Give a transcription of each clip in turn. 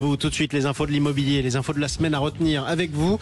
Vous, tout de suite, les infos de l'immobilier, les infos de la semaine à retenir avec vous,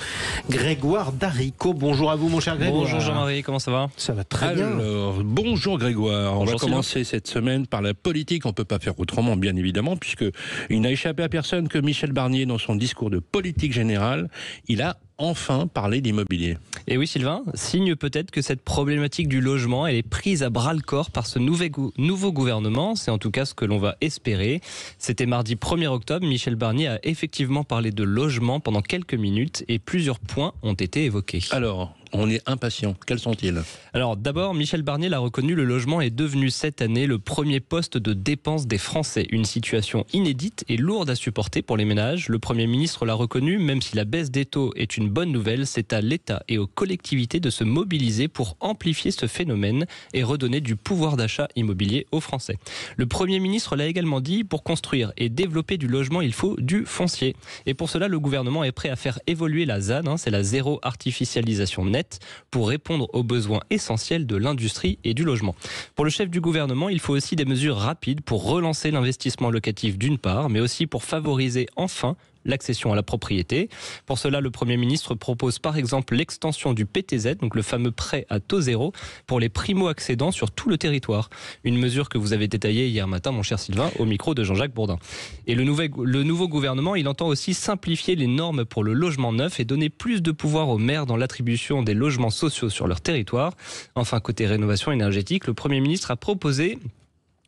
Grégoire Darico. Bonjour à vous, mon cher Grégoire. Bonjour Jean-Marie, comment ça va? Ça va très bien. Alors, bonjour Grégoire. Bonjour, on va commencer cette semaine par la politique. On ne peut pas faire autrement, bien évidemment, puisque il n'a échappé à personne que Michel Barnier, dans son discours de politique générale, il a enfin parlé d'immobilier. Et oui Sylvain, signe peut-être que cette problématique du logement, elle est prise à bras-le-corps par ce nouveau gouvernement. C'est en tout cas ce que l'on va espérer. C'était mardi 1er octobre, Michel Barnier a effectivement parlé de logement pendant quelques minutes et plusieurs points ont été évoqués. Alors, on est impatient. Quels sont-ils? Alors d'abord, Michel Barnier l'a reconnu, le logement est devenu cette année le premier poste de dépense des Français. Une situation inédite et lourde à supporter pour les ménages. Le Premier ministre l'a reconnu, même si la baisse des taux est une bonne nouvelle, c'est à l'État et aux collectivités de se mobiliser pour amplifier ce phénomène et redonner du pouvoir d'achat immobilier aux Français. Le Premier ministre l'a également dit, pour construire et développer du logement, il faut du foncier. Et pour cela, le gouvernement est prêt à faire évoluer la ZAN, c'est la zéro artificialisation nette, pour répondre aux besoins essentiels de l'industrie et du logement. Pour le chef du gouvernement, il faut aussi des mesures rapides pour relancer l'investissement locatif d'une part, mais aussi pour favoriser enfin l'accession à la propriété. Pour cela, le Premier ministre propose par exemple l'extension du PTZ, donc le fameux prêt à taux zéro, pour les primo-accédants sur tout le territoire. Une mesure que vous avez détaillée hier matin, mon cher Sylvain, au micro de Jean-Jacques Bourdin. Et le nouveau gouvernement, il entend aussi simplifier les normes pour le logement neuf et donner plus de pouvoir aux maires dans l'attribution des logements sociaux sur leur territoire. Enfin, côté rénovation énergétique, le Premier ministre a proposé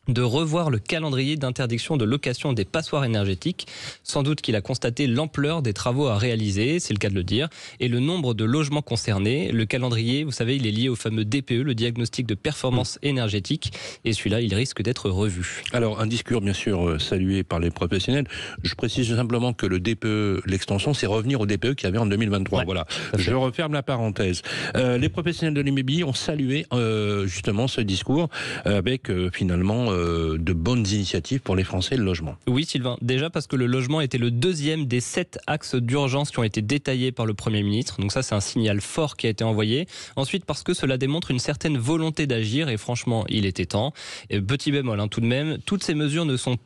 de revoir le calendrier d'interdiction de location des passoires énergétiques. Sans doute qu'il a constaté l'ampleur des travaux à réaliser, c'est le cas de le dire, et le nombre de logements concernés. Le calendrier, vous savez, il est lié au fameux DPE, le diagnostic de performance énergétique, et celui-là, il risque d'être revu. Alors, un discours, bien sûr, salué par les professionnels. Je précise simplement que le DPE, l'extension, c'est revenir au DPE qu'il y avait en 2023. Ouais, voilà. Je referme la parenthèse. Les professionnels de l'immobilier ont salué justement ce discours avec finalement de bonnes initiatives pour les Français et le logement. Oui Sylvain, déjà parce que le logement était le deuxième des 7 axes d'urgence qui ont été détaillés par le Premier ministre. Donc ça, c'est un signal fort qui a été envoyé. Ensuite, parce que cela démontre une certaine volonté d'agir et franchement, il était temps. Et petit bémol, tout de même, toutes ces mesures ne sont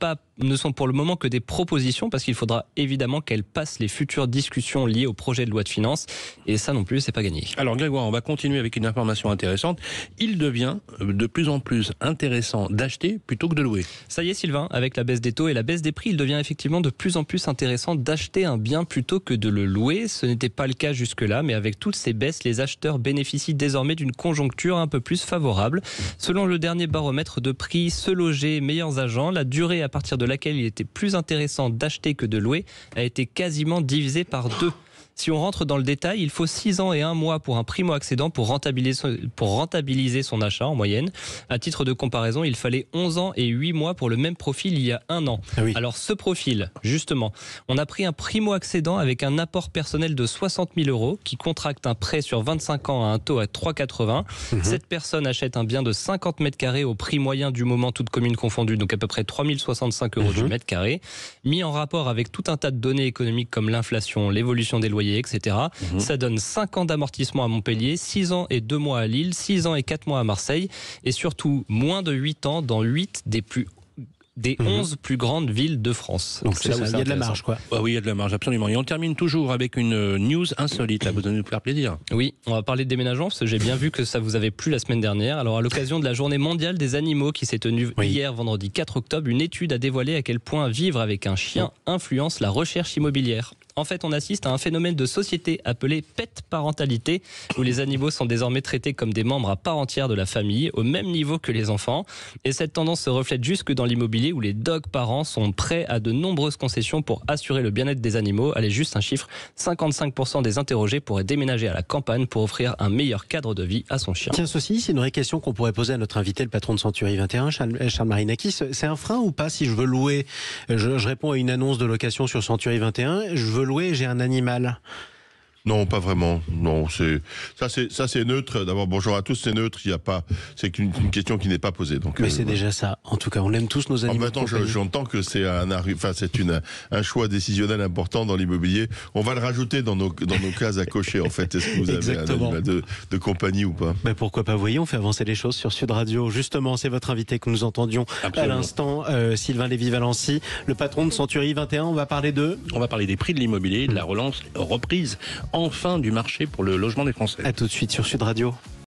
pour le moment que des propositions parce qu'il faudra évidemment qu'elles passent les futures discussions liées au projet de loi de finances. Et ça non plus, c'est pas gagné. Alors Grégoire, on va continuer avec une information intéressante. Il devient de plus en plus intéressant d'acheter plutôt que de louer. Ça y est Sylvain, avec la baisse des taux et la baisse des prix, il devient effectivement de plus en plus intéressant d'acheter un bien plutôt que de le louer. Ce n'était pas le cas jusque-là, mais avec toutes ces baisses, les acheteurs bénéficient désormais d'une conjoncture un peu plus favorable. Selon le dernier baromètre de prix Se Loger Meilleurs Agents, la durée à partir de laquelle il était plus intéressant d'acheter que de louer a été quasiment divisée par 2. Si on rentre dans le détail, il faut 6 ans et 1 mois pour un primo-accédant pour rentabiliser son achat en moyenne. À titre de comparaison, il fallait 11 ans et 8 mois pour le même profil il y a 1 an. Ah oui. Alors ce profil, justement, on a pris un primo-accédant avec un apport personnel de 60 000 € qui contracte un prêt sur 25 ans à un taux à 3,80. Cette personne achète un bien de 50 mètres carrés au prix moyen du moment, toutes communes confondues, donc à peu près 3 065 € du mètre carré, mis en rapport avec tout un tas de données économiques comme l'inflation, l'évolution des loyers, etc. Ça donne 5 ans d'amortissement à Montpellier, 6 ans et 2 mois à Lille, 6 ans et 4 mois à Marseille, et surtout moins de 8 ans dans 8 des 11 plus grandes villes de France. Donc c'est là où il y a de la marge, quoi. Oui, il y a de la marge, absolument. Et on termine toujours avec une news insolite, là, vous allez nous faire plaisir. Oui, on va parler de déménagement, parce que j'ai bien vu que ça vous avait plu la semaine dernière. Alors, à l'occasion de la journée mondiale des animaux qui s'est tenue hier, vendredi 4 octobre, une étude a dévoilé à quel point vivre avec un chien influence la recherche immobilière. En fait, on assiste à un phénomène de société appelé pet parentalité, où les animaux sont désormais traités comme des membres à part entière de la famille, au même niveau que les enfants. Et cette tendance se reflète jusque dans l'immobilier, où les dog parents sont prêts à de nombreuses concessions pour assurer le bien-être des animaux. Allez, juste un chiffre, 55% des interrogés pourraient déménager à la campagne pour offrir un meilleur cadre de vie à son chien. Tiens, ceci, c'est une vraie question qu'on pourrait poser à notre invité, le patron de Century 21, Charles Marinakis. C'est un frein ou pas si je veux louer? Je réponds à une annonce de location sur Century 21, je veux louer, j'ai un animal. Non, pas vraiment. Non, c'est neutre. D'abord, bonjour à tous, c'est neutre. Il y a pas, c'est une question qui n'est pas posée. Donc, mais c'est déjà ça. En tout cas, on aime tous nos animaux. Maintenant, j'entends que c'est un choix décisionnel important dans l'immobilier. On va le rajouter dans nos cases à cocher. En fait, est-ce que vous avez un animal de compagnie ou pas? Ben pourquoi pas, voyez, on fait avancer les choses sur Sud Radio. Justement, c'est votre invité que nous entendions à l'instant, Sylvain Lévy-Valency, le patron de Century 21. On va parler des prix de l'immobilier, de la reprise enfin du marché pour le logement des Français. À tout de suite sur Sud Radio.